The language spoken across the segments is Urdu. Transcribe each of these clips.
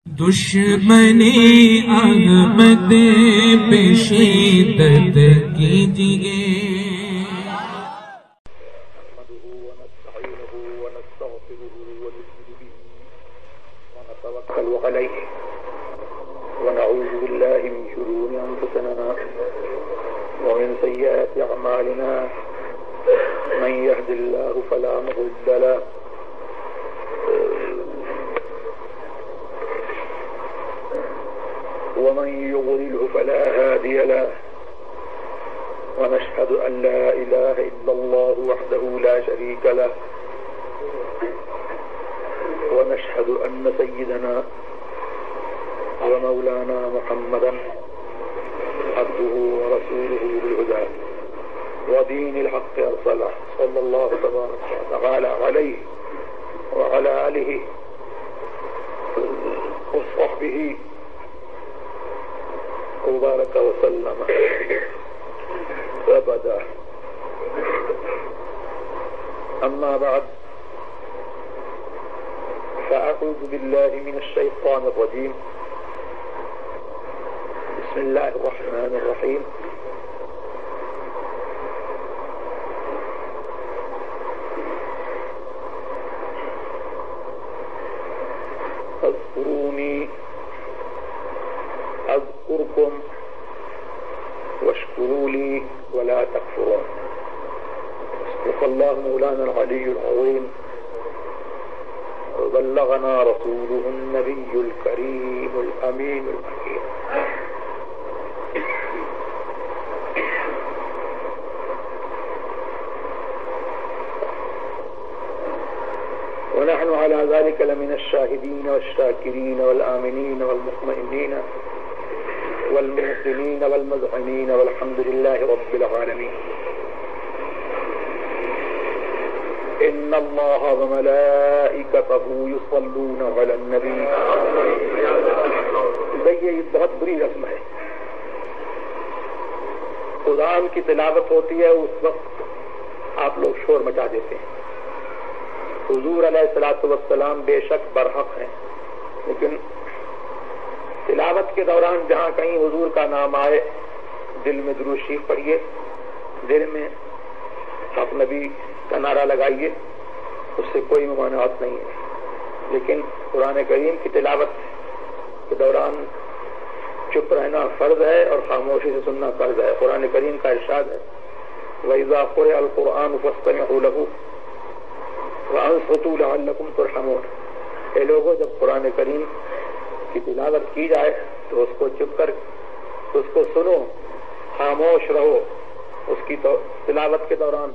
دشمنی احمد پہ شدت کیجئے. ونتوكل عليه ونعوذ بالله من شرور أنفسنا ومن سيئات أعمالنا من يهد الله فلا مضل له ومن يضلل فلا هادي له ونشهد أن لا إله إلا الله وحده لا شريك له ونشهد أن سيدنا ومولانا محمدا عبده ورسوله بالهدى ودين الحق أرسله صلى الله تبارك وتعالى عليه وعلى آله وصحبه وبارك وسلم أبدا. أما بعد فأعوذ بالله من الشيطان الرجيم. بسم الله الرحمن الرحيم. اذكروني أذكركم واشكروا لي ولا تكفرون. صدق الله مولانا العلي العظيم وبلغنا رسوله النبي الكريم الأمين الحكيم. ونحن على ذلك لمن الشاهدين والشاكرين والآمنين والمطمئنين والمحسنين والمذعنين والحمد لله رب العالمين. إن الله وملائكته يصلون على النبي. یہ بہت بری رسم ہے. قرآن کی تلاوت ہوتی ہے اس وقت آپ لوگ شور مچا دیتے ہیں. حضور علیہ الصلوۃ والسلام بے شک برحق ہیں، لیکن تلاوت کے دوران جہاں کہیں حضور کا نام آئے دل میں درود شریف پڑھیے، دل میں آپ نبی کا نعرہ لگائیے، اس سے کوئی ممانعت نہیں ہے. لیکن قرآن کریم کی تلاوت کے دوران چپ رہنا فرض ہے اور خاموشی سے سننا فرض ہے. قرآن کریم کا ارشاد ہے وَإِذَا قُرِئَ الْقُرْآنُ فَاسْتَمِعُوا لَهُ وَأَنصِتُوا لَعَلَّكُمْ تُرْحَمُونَ. اے لوگوں، جب قرآن کریم کی تلاوت کی جائے تو اس کو چپ کر اس کو سنو، خاموش رہو اس کی تلاوت کے دوران،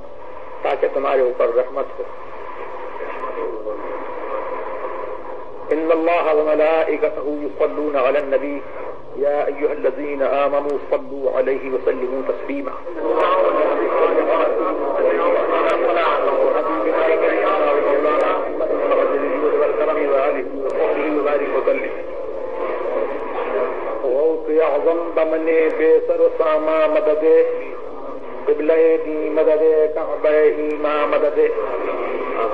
تاکہ تمہارے اوپر رحمت ہو. ان اللہ وملائکتہ یصلون علی النبی یا ایھا الذین آمنوا صلوا علیہ وسلموا تسلیما. اعظم بمنے بے سر و ساما مدد قبلہ دی مدد کعبہ ایما مدد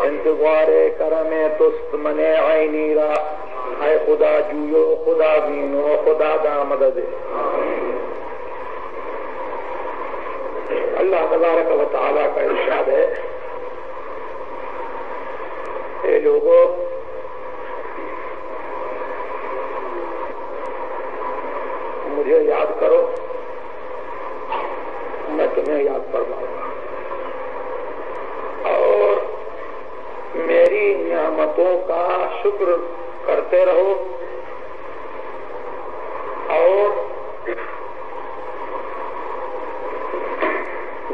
انتظار کرم تست من عینی را اے خدا جویو خدا بینو خدا دا مدد. اللہ تبارک و تعالی کا ارشاد ہے اے لوگو، مجھے یاد کرو، میں تمہیں یاد فرماؤں گا، اور میری نعمتوں کا شکر کرتے رہو، اور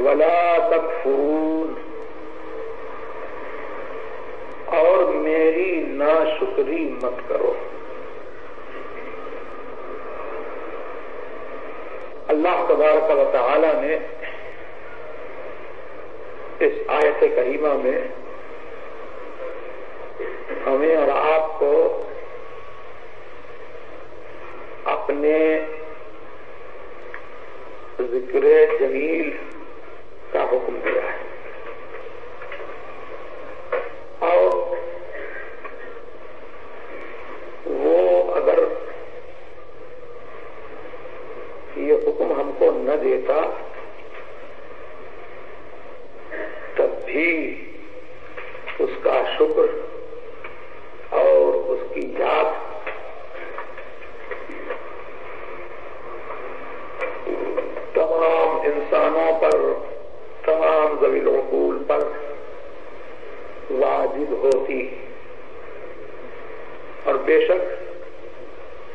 ولا تکفرون، اور میری ناشکری مت کرو. اللہ تبارک و تعالی نے اس آیت کریمہ میں ہمیں اور آپ کو اپنے ذکر جمیل کا حکم دیا ہے. اور وہ اگر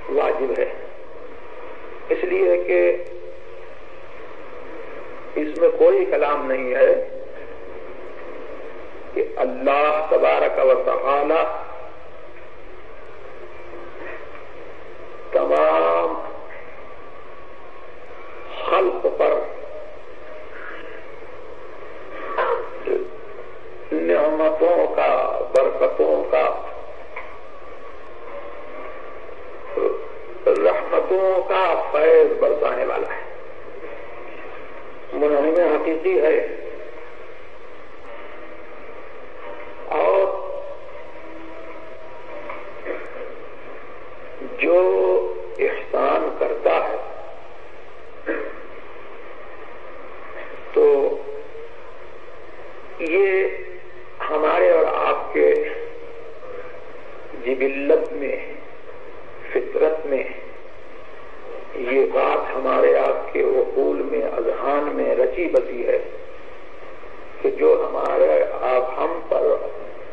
واجب ہے، اس لیے کہ اس میں کوئی کلام نہیں ہے کہ اللہ تبارک و تعالی تمام خلق پر نعمتوں کا، برکتوں کا، رحمتوں کا فیض برسانے والا ہے، منعم حقیقی ہے۔ اور جو احسان کرتا ہے تو یہ ہمارے اور آپ کے جبلت میں، فطرت میں یہ بات ہمارے آپ کے عقول میں، اذہان میں رچی بسی ہے کہ جو ہمارے آپ ہم پر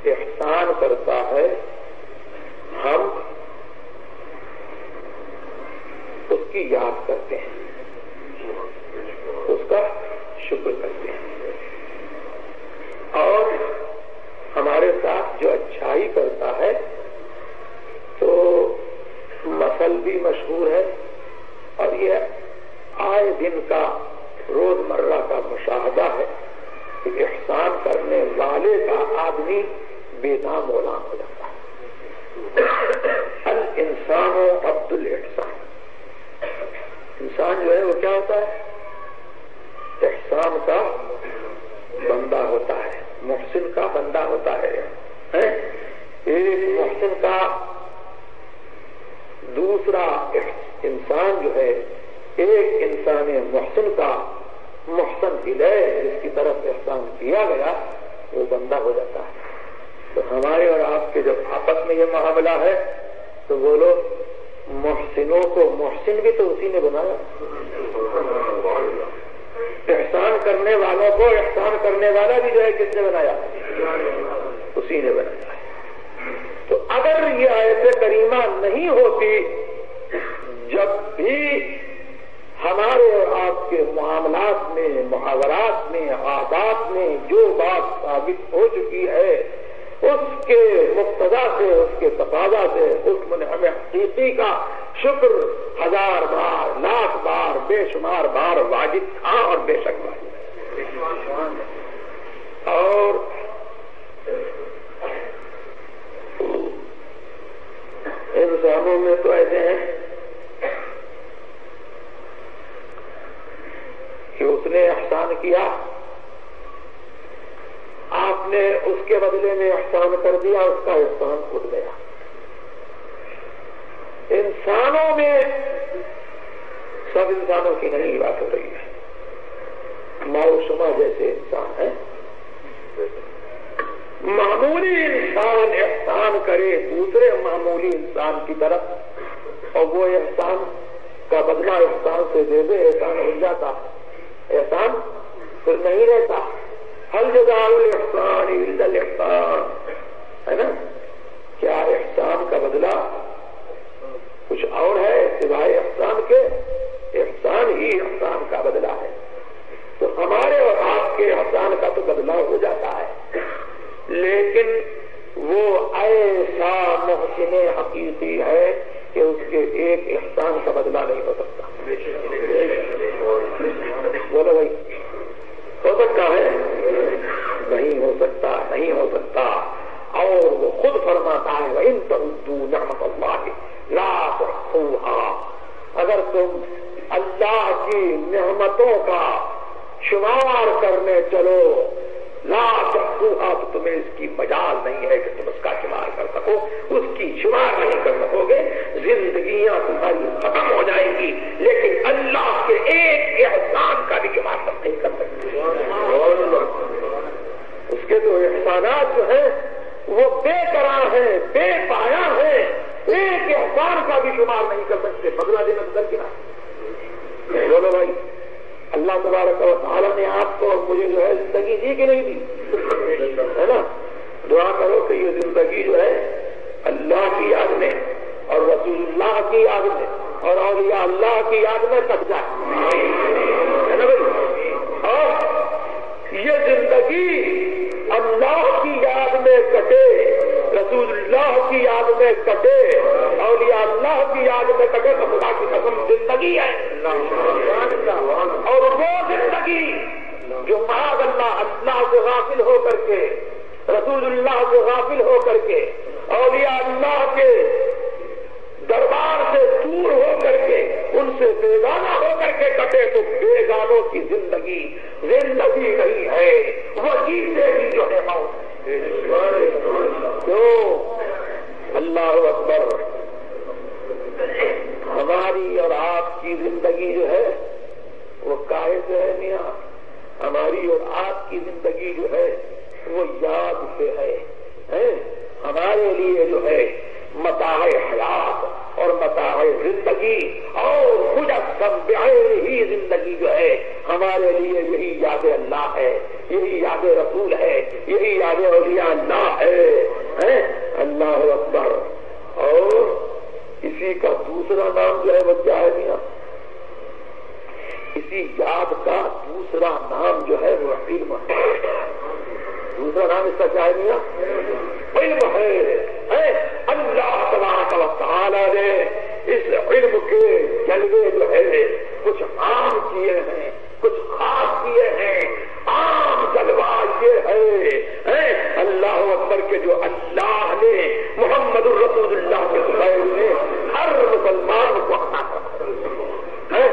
احسان کرتا ہے ہم اس کی یاد کرتے ہیں، اس کا شکر کرتے ہیں، اور ہمارے ساتھ جو اچھائی کرتا ہے تو مثل بھی مشہور ہے، اور یہ آئے دن کا روزمرہ کا مشاہدہ ہے کہ احسان کرنے والے کا آدمی بے نام غلام ہو جاتا ہے۔ الانسان عبد الاحسان، انسان جو ہے وہ کیا ہوتا ہے؟ احسان کا بندہ ہوتا ہے، محسن کا بندہ ہوتا ہے۔ ایک محسن کا دوسرا انسان جو ہے، ایک انسان محسن کا محسن الیہ جس کی طرف احسان کیا گیا وہ بندہ ہو جاتا ہے۔ تو ہمارے اور آپ کے جب آپس میں یہ معاملہ ہے تو بولو محسنوں کو محسن بھی تو اسی نے بنایا، احسان کرنے والوں کو احسان کرنے والا بھی جو ہے کس نے بنایا؟ اسی نے بنایا ہے۔ تو اگر یہ آیت کریمہ نہیں ہوتی، جب بھی ہمارے اور آپ کے معاملات میں، محاورات میں، عادات میں جو بات ثابت ہو چکی ہے اس کے مقتضا سے، اس کے تقاضا سے اس منعم حقیقی کا شکر 1000 بار، لاکھ بار، بے شمار بار واجب تھا اور بے شک واجب ہے۔ اور انسانوں میں تو ایسے ہیں کہ اس نے احسان کیا، آپ نے اس کے بدلے میں احسان کر دیا، اس کا احسان اٹھ گیا۔ انسانوں میں سب انسانوں کی نہیں بات ہو رہی ہے، ماؤ شما جیسے انسان ہیں، معمولی انسان احسان کرے دوسرے معمولی انسان کی طرف اور وہ احسان کا بدلہ احسان سے دے دے، احسان ہو جاتا، احسان پھر نہیں رہتا۔ ہل جزاء الاحسان الا الاحسان، ہے نا؟ کیا احسان کا بدلہ کچھ اور ہے سوائے احسان کے؟ احسان ہی احسان کا بدلہ ہے۔ تو ہمارے اور آپ کے احسان کا تو بدلہ ہو جاتا ہے، لیکن وہ ایسا محسن حقیقی ہے کہ اس کے ایک احسان کا بدلہ نہیں ہو سکتا۔ بولو بھائی، ہو سکتا ہے؟ نہیں ہو سکتا، نہیں ہو سکتا۔ اور وہ خود فرماتا ہے وَإِن تَعُدُّوا نِعْمَتَ اللَّهِ لَا تُحْصُوهَا، اگر تم اللہ کی نعمتوں کا شمار کرنے چلو، لا تحصوها، تو تمہیں اس کی مجال نہیں ہے کہ تم اس کا شمار کر سکو، اس کی شمار نہیں کر سکو گے، زندگیاں تمہاری ختم ہو جائیں گی، لیکن اللہ کے ایک احسان کا بھی شمار تم نہیں کر سکتے۔ اس کے تو احسانات جو ہیں وہ بے قرار ہیں، بے پایا ہیں، ایک احسان کا بھی شمار نہیں کر سکتے۔ بدلہ دینا بدل کے نہ بولو بھائی، اللہ تبارک و تعالیٰ نے آپ کو اور مجھے جو ہے زندگی دی کہ نہیں دی؟ ہے نا؟ دعا کرو کہ یہ زندگی جو ہے اللہ کی یاد میں، اور رسول اللہ کی یاد میں اور اولیاء اللہ کی یاد میں کٹ جائے، ہے نا بھائی؟ اور یہ زندگی اللہ کی یاد میں کٹے، رسول اللہ کی یاد میں کٹے، اولیاء اللہ کی یاد میں کٹے تو خدا کی قسم زندگی ہے۔ اور وہ زندگی جو معاذ اللہ سے غافل ہو کر کے، رسول اللہ سے غافل ہو کر کے، اولیاء اللہ کے دربار سے دور ہو کر کے، ان سے بیگانہ ہو کر کے کٹے تو بیگانوں کی زندگی نہیں ہے، وہ جیتے ہی جو ہے موت ہے۔ کیوں؟ اللہ اکبر۔ ہماری اور آپ کی زندگی جو ہے وہ کاہے سے ہے میاں؟ ہماری اور آپ کی زندگی جو ہے وہ یاد سے ہے۔ ہمارے لیے جو ہے متاع حیات اور متاع زندگی اور مجسم بعین ہی زندگی جو ہے ہمارے لیے یہی یاد اللہ ہے، یہی یاد رسول ہے، یہی یاد اولیاء اللہ ہے۔ اللہ اکبر۔ اور اسی کا دوسرا نام جو ہے وہ کیا ہے میاں؟ اسی یاد کا دوسرا نام جو ہے وہ علم ہے۔ دوسرا نام اس کا کیا ہے میاں؟ علم ہے۔ اللہ تبارک و تعالی نے اس علم کے جلوے جو ہے کچھ عام کیے ہیں، کچھ خاص کیے ہیں۔ عام جلوہ یہ ہے اللہ اکبر کے جو اللہ نے محمد الرسول اللہ کے ذریعے میں ہر مسلمان کو عطا فرمایا،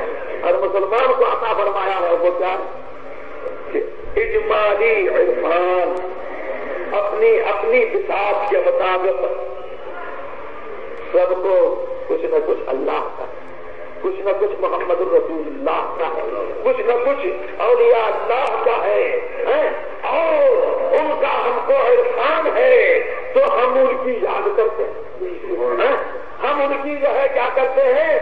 ہر مسلمان کو عطا فرمایا ہے۔ وہ کیا کہ اجمالی عرفان اپنی بساط کے مطابق سب کو کچھ نہ کچھ اللہ کا، کچھ نہ کچھ محمد الرسول اللہ کا ہے، کچھ نہ کچھ اولیاء اللہ کا ہے، اور ان کا ہم کو عرفان ہے تو ہم ان کی یاد کرتے ہیں، ہم ان کی جو ہے کیا کرتے ہیں؟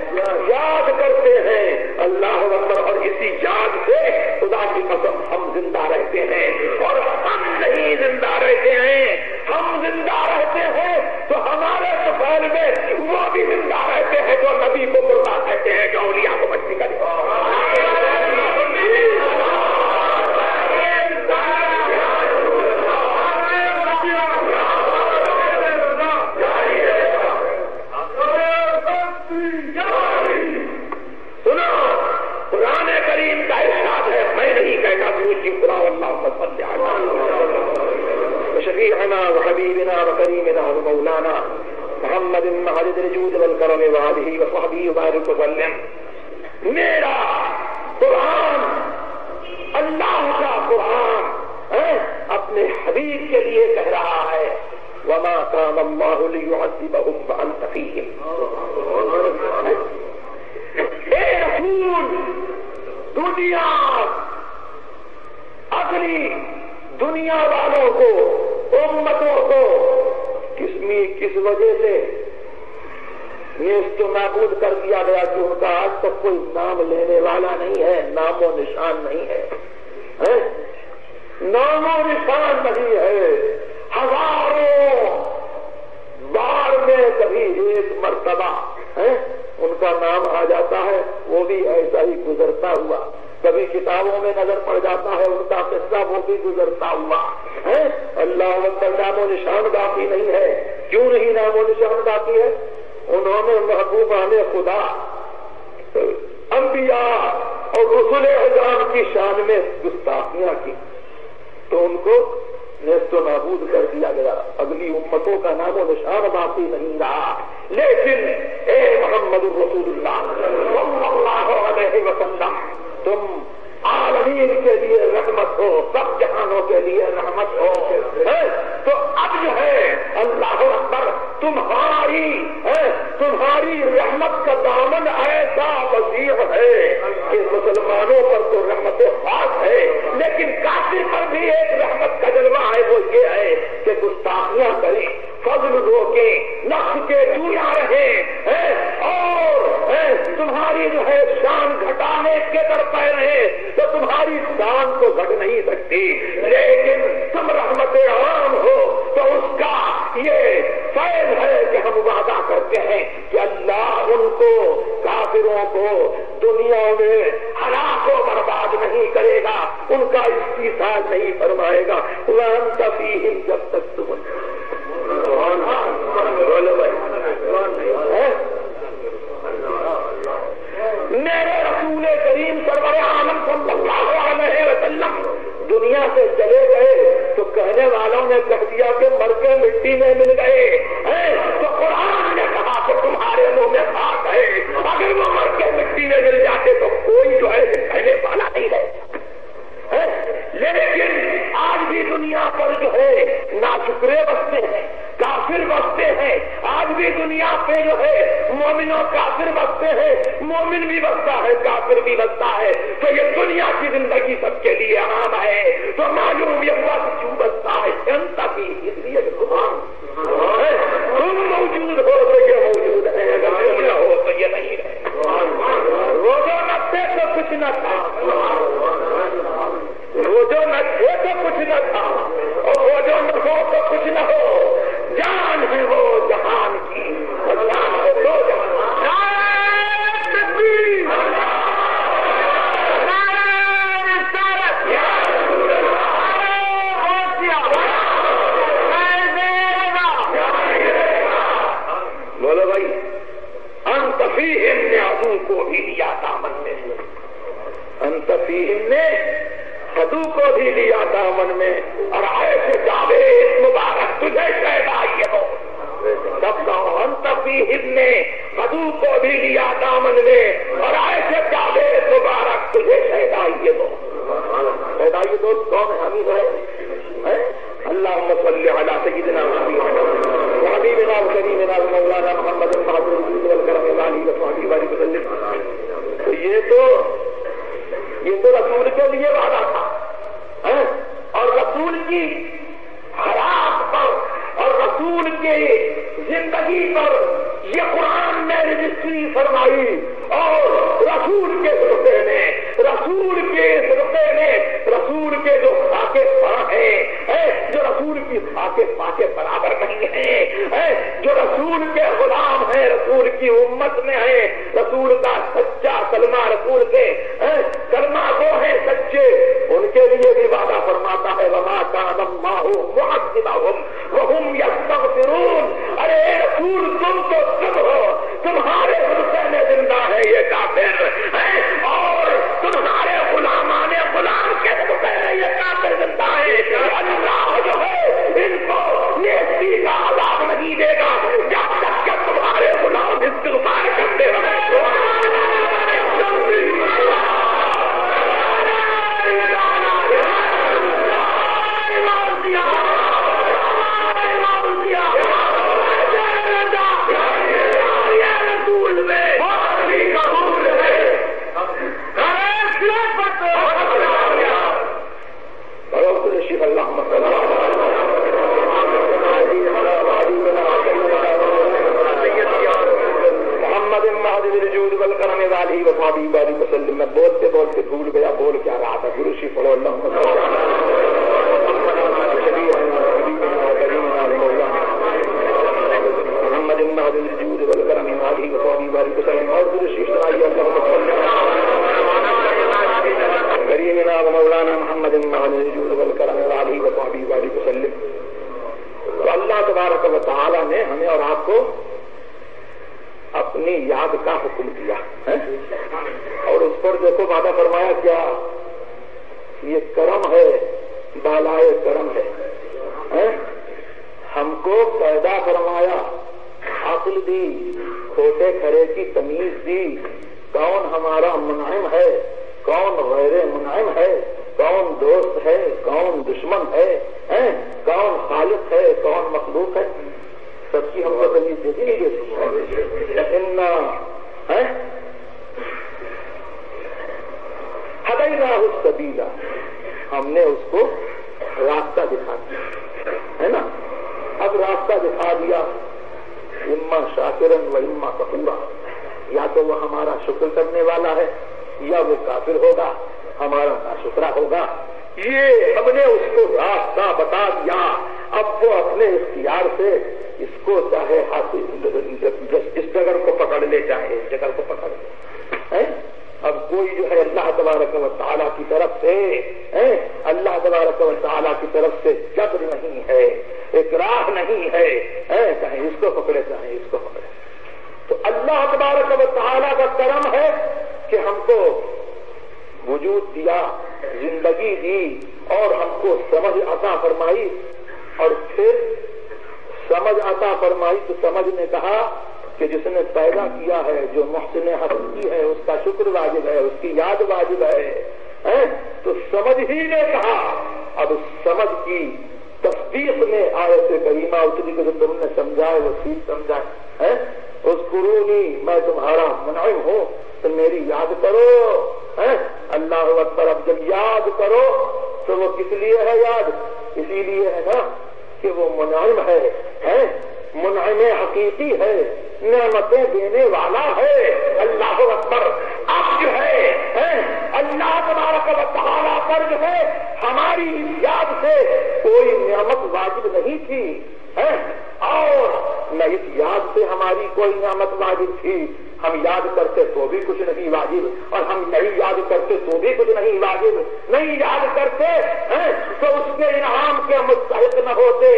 یاد کرتے ہیں۔ اللہ اکبر۔ اور اسی یاد سے خدا کی قسم ہم زندہ رہتے ہیں، اور ہم نہیں زندہ رہتے ہیں، ہم زندہ رہتے ہیں تو ہمارے سفر میں وہ بھی زندہ رہتے ہیں جو نبی کو مردہ کہتے ہیں، جو اولیاء کو بچی کرتے ہیں۔ شفيعنا وحبيبنا وكريمنا ومولانا محمد معدد الجود والكرم وآله وصحبه وبارك وسلم۔ میرا قرآن، اللہ کا قرآن اپنے حبیب کے لیے کہہ رہا ہے وما كان الله ليعذبهم وأنت فيهم۔ اے رسول، دنیا اگلی دنیا والوں کو، امتوں کو کس وجہ سے نیست و نابود کر دیا گیا کہ ان کا آج تک کوئی نام لینے والا نہیں ہے، نام و نشان نہیں ہے، نام و نشان نہیں ہے۔ ہزاروں بار میں کبھی ایک مرتبہ ان کا نام آ جاتا ہے، وہ بھی ایسا ہی گزرتا ہوا، کبھی کتابوں میں نظر پڑ جاتا ہے ان کا قصہ، وہ بھی گزرتا ہوا ہے۔ اللہ اکبر۔ نام و نشان باقی نہیں ہے۔ کیوں نہیں نام و نشان باقی ہے؟ انہوں نے محبوبان خدا انبیاء اور رسول اعظام کی شان میں گستاخیاں کی تو ان کو نیست و نابود کر دیا گیا، اگلی امتوں کا نام و نشان باقی نہیں رہا۔ لیکن اے محمد الرسول اللہ صلی اللہ علیہ وسلم، تم عالمین کے لیے رحمت ہو، سب جہانوں کے لیے رحمت ہو، تو اب جو ہے اللہ اکبر تمہاری رحمت کا دامن ایسا وسیع ہے کہ مسلمانوں پر تو رحمت خاص ہے، لیکن کافر پر بھی ایک رحمت کا جلوہ ہے، وہ یہ ہے کہ گستاخیاں کریں، فضل روکیں، نقص کے جویا رہیں، اور تمہاری تمہاری جو ہے شان گھٹانے کے در پہ رہے تو تمہاری شان تو گھٹ نہیں سکتی، لیکن تم رحمت عام ہو تو اس کا یہ فیض ہے کہ ہم وعدہ کرتے ہیں کہ اللہ ان کو کافروں کو دنیا میں ہلاک و برباد نہیں کرے گا، ان کا استحصال نہیں فرمائے گا۔ وَأَنْتَ فِيهِمْ جب تک تم بولو بھائی میرے رسول کریم سرور عالم صلی اللہ علیہ وسلم دنیا سے چلے گئے تو کہنے والوں نے کہہ دیا کہ مر کے مٹی میں مل گئے ہیں، تو قرآن نے کہا کہ تمہارے منہ میں خاک ہے، اگر وہ مر کے مٹی میں مل جاتے تو کوئی جو ہے کہنے والا نہیں ہے۔ لیکن آج بھی دنیا پر جو ہے ناشکرے بستے ہیں، کافر بستے ہیں، آج بھی دنیا پہ جو ہے مومن اور کافر بستے ہیں، مومن بھی بستا ہے کافر بھی بستا ہے، تو یہ دنیا کی زندگی سب کے لیے عام ہے، تو معلوم یہ ہوا کہ کیوں بستا ہے جنتا بھی، اس لیے تم موجود ہو تو یہ موجود ہے، اگر تم نہ ہو تو یہ نہیں ہے۔ روزوں نہ تھے تو کچھ نہ تھا، روزوں نہ تھے تو کچھ نہ تھا، اور روزوں نہ ہو تو کچھ نہ ہو، جان ہے وہ جہان کی، اور جان ہے دو جہان۔ بولو بھائی، انت فیہم نے عدو کو بھی لیا دامن میں، انت فیہم نے عدو کو بھی لیا دامن میں، اور ایسے جاوید مبارک تجھے شاید آئیے ہو سب کہو، انت فیہم نے عدو کو بھی لیا دامن میں، اور ایسے جاوید مبارک تجھے شاید آئیے ہو۔ شاید آئیے دوست کون ہے؟ حمید ہے، اللہم صلی علی سیدنا محمد وحبیبنا وکریمنا مولانا محمد بہادر الجود والکرم علیہ وصحبہ وسلم۔ تو یہ تو رسول کے لیے وعدہ تھا، اور رسول کی حیات پر اور رسول کی زندگی پر یہ قرآن نے رجسٹری فرمائی، اور رسول کے صدقے میں رسول کے جو خاکے پا ہیں، جو رسول کی خاکے پا کے برابر نہیں ہیں، جو رسول کے غلام ہیں، رسول کی امت میں ہیں، رسول کا سچا کلمہ، رسول کے کلمہ وہ ہیں سچے، ان کے لیے بھی وعدہ فرماتا ہے وما کان اللہ معذبہم وہم یستغفرون۔ ارے رسول تم تو سب ہو، تمہارے حسین زندہ ہے یہ کافر ہے، اور تمہارے غلامان غلام کے حسین یہ کافر زندہ ہے۔ اللہ جو ہے ان کو نیستی کا عذاب نہیں دے گا جب تک کہ تمہارے غلام استغفار کرتے رہے۔ میں بولتے بولتے بھول گیا بول کیا رہا تھا، گرو شی پڑھو اللہ محمد الجود والکرم علیہ وصحبہ وسلم، اور گرو شی کریمنا مولانا محمد الجود والکرم علیہ وصحبہ وسلم۔ تو اللہ تبارک و تعالی نے ہمیں اور آپ کو اپنی یاد کا حکم دیا ہے، اور اس پر دیکھو وعدہ فرمایا کیا، یہ کرم ہے، بالائے کرم ہے، ہم کو پیدا فرمایا، عقل دی، کھوٹے کھڑے کی تمیز دی، کون ہمارا منعم ہے، کون غیر منعم ہے، کون دوست ہے، کون دشمن ہے، کون خالق ہے، کون مخلوق ہے، سب کی ہم کو تمیز دیتی نہیں دیتی۔ ہدیناہ السبیل، ہم نے اس کو راستہ دکھا دیا ہے نا، اب راستہ دکھا دیا، اما شاکرن و اما کفورا، یا تو وہ ہمارا شکر کرنے والا ہے یا وہ کافر ہوگا، ہمارا ناشکرا ہوگا۔ یہ ہم نے اس کو راستہ بتا دیا، اب وہ اپنے اختیار سے اس کو چاہے اس جگہ کو پکڑ لے، چاہے اس جگہ کو پکڑ لے۔ اب کوئی جو ہے اللہ تبارک و تعالیٰ کی طرف سے اللہ تبارک و تعالیٰ کی طرف سے جبر نہیں ہے، اکراہ نہیں ہے، چاہے اس کو پکڑے چاہے اس کو پکڑے۔ تو اللہ تبارک و تعالیٰ کا کرم ہے کہ ہم کو وجود دیا، زندگی دی اور ہم کو سمجھ عطا فرمائی، اور پھر سمجھ عطا فرمائی تو سمجھ نے کہا کہ جس نے پیدا کیا ہے، جو محسن حقیقی ہے، اس کا شکر واجب ہے، اس کی یاد واجب ہے۔ تو سمجھ ہی نے کہا، اب سمجھ کی تصدیق میں آیت کریمہ اتری کو جو تم نے سمجھائے وہ ٹھیک سمجھائے۔ اذکرونی، میں تمہارا منعم ہوں تو میری یاد کرو۔ اللہ اکبر۔ اب جب یاد کرو تو وہ کس لیے ہے یاد؟ اسی لیے ہے نا کہ وہ منعم ہے، منعم حقیقی ہے، نعمتیں دینے والا ہے۔ اللہ اکبر۔ اب جو ہے اللہ تبارک و تعالیٰ پر جو ہے ہماری یاد سے کوئی نعمت واجب نہیں تھی، اور نہ اس یاد سے ہماری کوئی نعمت واجب تھی۔ ہم یاد کرتے تو بھی کچھ نہیں واجب، اور ہم نہیں یاد کرتے تو بھی کچھ نہیں واجب۔ نہیں یاد کرتے تو اس کے انعام کے مستحق نہ ہوتے،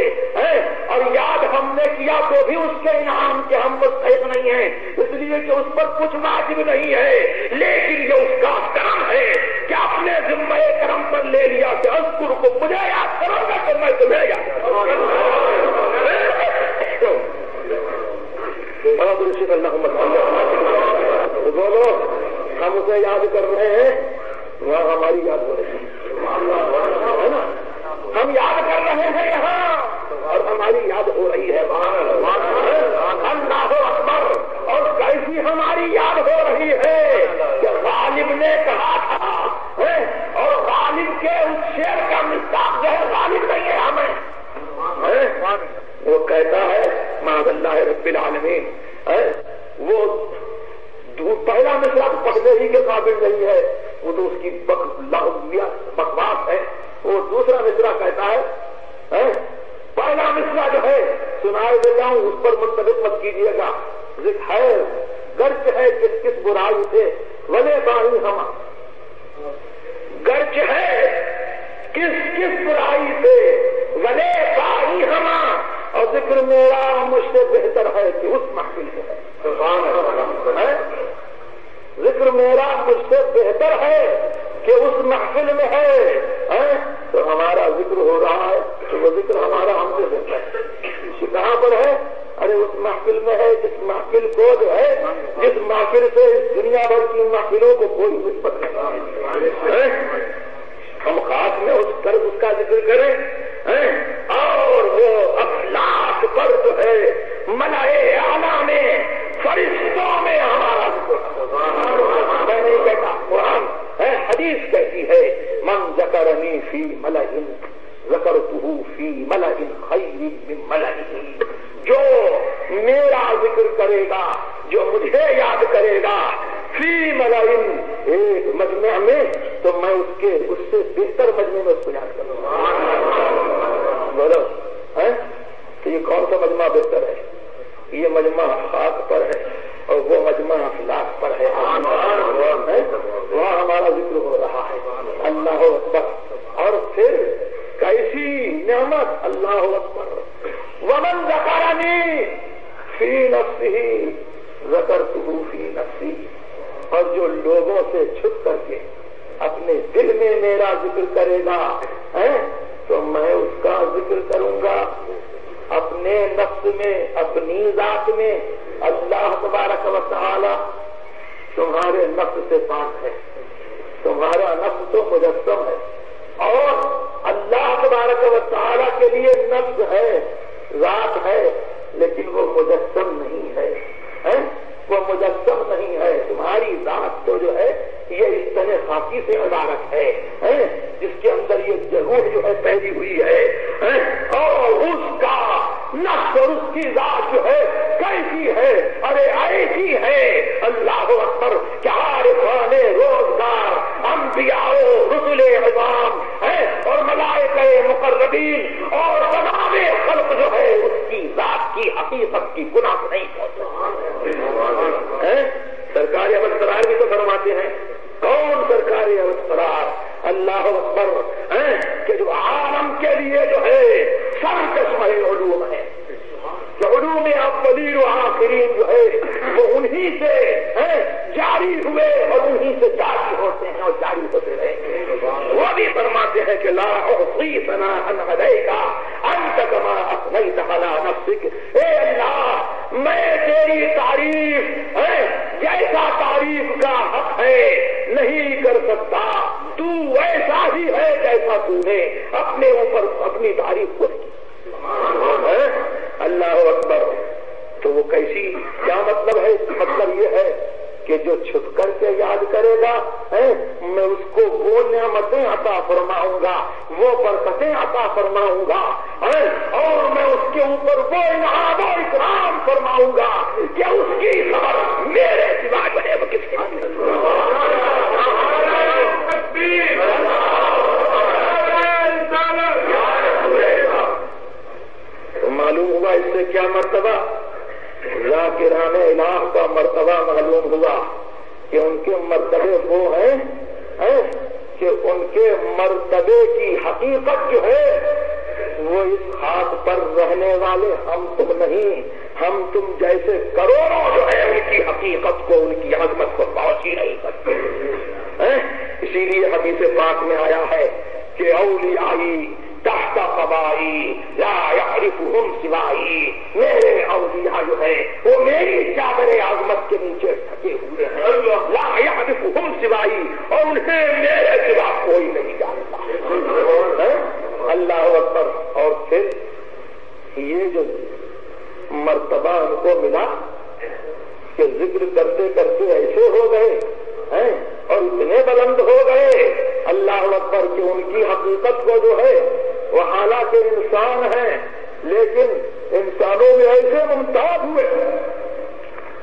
اور یاد ہم نے کیا تو بھی اس کے انعام کے ہم مستحق نہیں ہیں، اس لیے کہ اس پر کچھ واجب نہیں ہے۔ لیکن یہ اس کا کرم ہے کہ اپنے ذمہ کرم پر لے لیا کہ اذکر کو مجھے یاد کرو گا تو میں تمہیں یاد کروں گا۔ بولو، ہم اسے یاد کر رہے ہیں، وہاں ہماری یاد ہو رہی ہے نا، ہم یاد کر رہے ہیں یہاں اور ہماری یاد ہو رہی ہے وہاں۔ اللہ اکبر۔ اور کیسی ہماری یاد ہو رہی ہے کہ غالب نے کہا تھا، اور غالب کے اس شعر کا مصداق جو ہے غالب نہیں ہے ہمیں، وہ کہتا ہے معاذ اللہ رب العالمین، وہ پہلا مصرع پڑھنے ہی کے قابل نہیں ہے، وہ تو اس کی بکواس ہے۔ وہ دوسرا مصرع کہتا ہے، پہلا مصرع جو ہے سنائے دیتا ہوں، اس پر منطبق مت کیجیے گا۔ ذکر ہے گرچ ہے کس کس برائی سے ولے باہی ہم، گرچ ہے کس کس برائی سے ولے باہی ہم، اور ذکر میرا مجھ سے بہتر ہے کہ اس محفل سے ہے۔ ذکر میرا مجھ سے بہتر ہے کہ اس محفل میں ہے، تو ہمارا ذکر ہو رہا ہے تو وہ ذکر ہمارا ہم سے بہتر ہے۔ کہاں پر ہے؟ ارے اس محفل میں ہے جس محفل کو جو ہے، جس محفل سے اس دنیا بھر کی محفلوں کو کوئی نسبت نہیں ہے۔ ہم خاص میں اس کا ذکر کریں، اور وہ افلاک پر جو ہے ملائے اعلیٰ میں فرشتوں میں ہمارا ذکر، میں نہیں کہتا، قرآن ہے، حدیث کہتی ہے، من ذکرنی فی ملأ ذکرتہ فی ملأ خیر من ملئہ، جو میرا ذکر کرے گا، جو مجھے یاد کرے گا، فی ملأ ایک مجمع میں، تو میں اس سے بہتر مجمع میں اس کو یاد کروں گا۔ بولو، تو یہ کون سا مجمع بہتر ہے؟ یہ مجمع خاک پر ہے اور وہ مجمع افلاک پر ہے، وہاں ہمارا ذکر ہو رہا ہے۔ اللہ اکبر۔ اور پھر کیسی نعمت، اللہ اکبر۔ ومن ذکرنی فی نفسہ ذکرتہ فی نفسی، اور جو لوگوں سے چھپ کر کے اپنے دل میں میرا ذکر کرے گا، تو میں اس کا ذکر کروں گا اپنے نفس میں، اپنی ذات میں۔ اللہ تبارک و تعالی تمہارے نفس سے پاک ہے، تمہارا نفس تو مجسم ہے، اور اللہ تبارک و تعالی کے لیے نفس ہے، ذات ہے، لیکن وہ مجسم نہیں ہے، وہ مجسم نہیں ہے۔ تمہاری ذات تو جو ہے یہ اس طرح خاکی سے عبارت ہے، جس کے اندر یہ روح جو ہے پیدا ہوئی ہے، اور اس کا نفس اور اس کی ذات جو ہے کیسی ہے؟ ارے ایسی ہے اللہ عظام ہے اور ملائکہ مقربین اور تمام خلق جو ہے اس کی ذات کی حقیقت کی گناہ نہیں پہنچے. سرکار اول سرار بھی تو فرماتے ہیں. کون سرکار اول سرار؟ اللہ اکبر کہ جو عالم کے لیے جو ہے سرچشمہ علوم ہے. علوم اولین و آخرین جو ہے وہ انہی سے جاری ہوئے اور انہی سے جاری ہوتے ہیں اور جاری ہوتے رہیں گے. وہ بھی فرماتے ہیں کہ لا احصی ثناء علیک انت کما اثنیت علی نفسک. اے اللہ میں تیری تعریف جیسا تعریف کا حق ہے نہیں کر سکتا. تو ایسا ہی ہے جیسا تو نے اپنے اوپر اپنی تعریف کو کی. اللہ اکبر. تو وہ کیسی کیا مطلب ہے؟ مطلب یہ ہے کہ جو چھپ کر کے یاد کرے گا میں اس کو وہ نعمتیں عطا فرماؤں گا, وہ برکتیں عطا فرماؤں گا اور میں اس کے اوپر وہ انعام و اکرام فرماؤں گا کہ اس کی خبر میرے سوا بنے وہ کس کی. معلوم ہوا اس سے کیا مرتبہ؟ ذاکران الہ کا مرتبہ معلوم ہوا کہ ان کے مرتبے وہ ہیں کہ ان کے مرتبے کی حقیقت جو ہے وہ اس خاک پر رہنے والے ہم تم نہیں, ہم تم جیسے کروڑوں جو ہے ان کی حقیقت کو, ان کی عظمت کو پہنچ ہی نہیں سکتے. اسی لیے حدیث پاک میں آیا ہے کہ اولیائی تحت قبائی لا یعرفہم سوائی. میرے اولیاء جو ہے وہ میری چادر عظمت کے نیچے ٹھکے ہوئے ہیں. لا یعرفہم سوائی اور انہیں میرے سوا کوئی نہیں جانتا. اللہ اکبر. اور پھر یہ جو مرتبہ ان کو ملا کہ ذکر کرتے کرتے ایسے ہو گئے اور اتنے بلند ہو گئے اللہ اکبر کہ ان کی حقیقت کو جو ہے وہ حالانکہ انسان ہیں لیکن انسانوں میں ایسے ممتاز ہوئے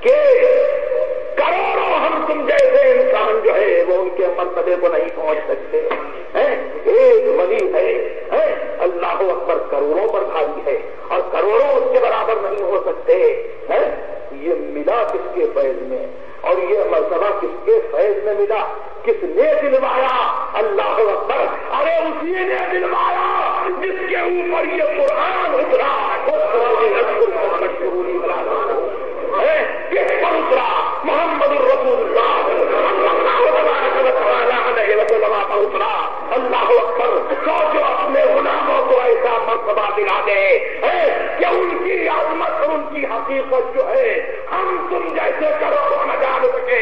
کہ کروڑوں ہم تم جیسے انسان جو ہے وہ ان کے مرتبے کو نہیں پہنچ سکتے. ایک ولی ہے اللہ اکبر کروڑوں پر بھاری ہے اور کروڑوں اس کے برابر نہیں ہو سکتے. یہ ملا کس کے فیض میں اور یہ مرتبہ کس کے فیض میں ملا؟ کس نے دلوایا؟ اللہ اکبر. ارے اسی نے دلوایا جس کے اوپر یہ قرآن اترا. کس پر اترا؟ محمد الرسول اللہ پر اترا. اللہ اکبر. جو اپنے غلاموں کو ایسا مرتبہ دلا دے کہ ان کی عظمت اور ان کی حقیقت جو ہے ہم تم جیسے کروڑوں نہ جان سکے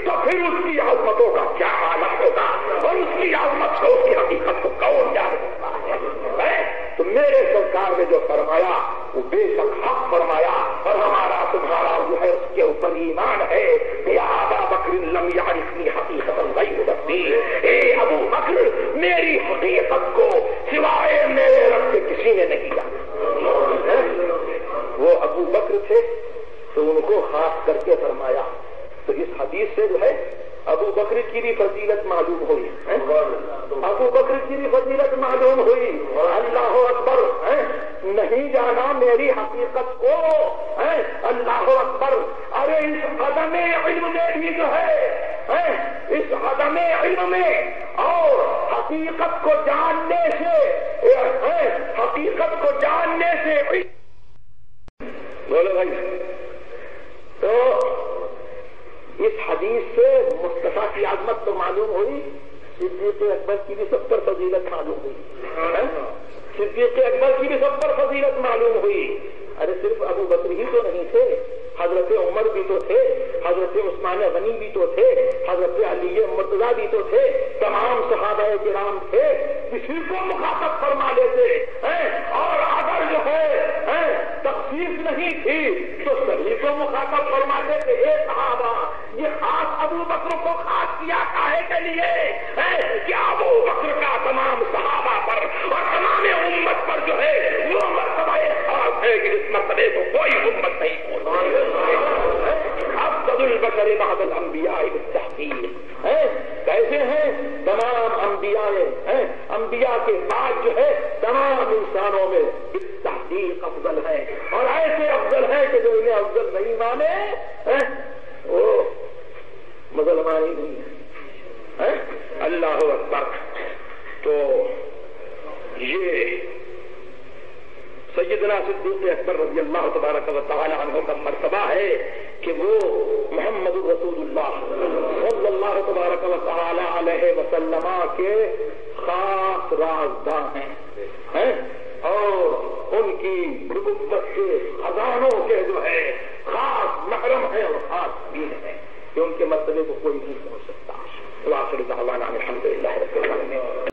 تو پھر اس کی عظمتوں کا کیا عالم ہوگا اور اس کی عظمت کو اس کی حقیقت کو کون جان سکتا ہے. تو میرے سرکار نے جو فرمایا وہ بے شک حق فرمایا اور ہمارا تمہارا جو ہے اس کے اوپر ایمان ہے. یا ابا بکر لم یعرفنی حقیقت غیر ربی. اے ابو بکر میری حقیقت کو سوائے میرے رب کے کسی نے نہیں جانا. وہ ابو بکر تھے تو ان کو خاص کر کے فرمایا. تو اس حدیث سے جو ہے ابو بکر کی بھی فضیلت معلوم ہوئی. ابو بکر کی بھی فضیلت معلوم ہوئی. اللہ اکبر. نہیں جانا میری حقیقت کو. اللہ اکبر. ارے اس عدم علم میں بھی جو ہے اس عدم علم میں اور حقیقت کو جاننے سے بولو بھائی. تو اس حدیث سے مصطفیٰ کی عظمت تو معلوم ہوئی, صدیق اکبر کی بھی سب پر فضیلت معلوم ہوئی. صدیق اکبر کی بھی سب پر فضیلت معلوم ہوئی. ارے صرف ابو بکر ہی تو نہیں تھے, حضرت عمر بھی تو تھے, حضرت عثمان غنی بھی تو تھے, حضرت علی مرتضیٰ بھی تو تھے, تمام صحابہ کرام تھے. کسی کو مخاطب فرما لیتے اور اگر جو ہے تخصیص نہیں تھی تو سبھی کو مخاطب فرماتے تھے. اے صحابہ یہ خاص ابو بکر کو خاص کیا کاہے کے لیے کہ ابو بکر کا تمام صحابہ پر اور تمام امت پر جو ہے وہ مرتبہ خاص ہے کہ اس مرتبے کو کوئی امت نہیں پہنچ. افضل البشر بعد الانبیاء بالتحقیق ہے. کیسے ہیں؟ تمام انبیاء کے بعد جو ہے تمام انسانوں میں بالتحقیق افضل ہے. اور ایسے افضل ہے کہ جو انہیں افضل نہیں مانے وہ مسلمان ہی نہیں ہے. اللہ اکبر. تو یہ سیدنا صدیق اکبر رضی اللہ تبارک و تعالی عنہ کا مرتبہ ہے کہ وہ محمد رسول اللہ صلی اللہ تبارک و تعالی علیہ وسلم کے خاص رازداں ہیں اور ان کی نبوت کے خزانوں کے جو ہے خاص محرم ہیں اور خاص دین ہیں کہ ان کے مرتبے کو کوئی نہیں پہنچ سکتا. وآخر دعوانا الحمد للہ رب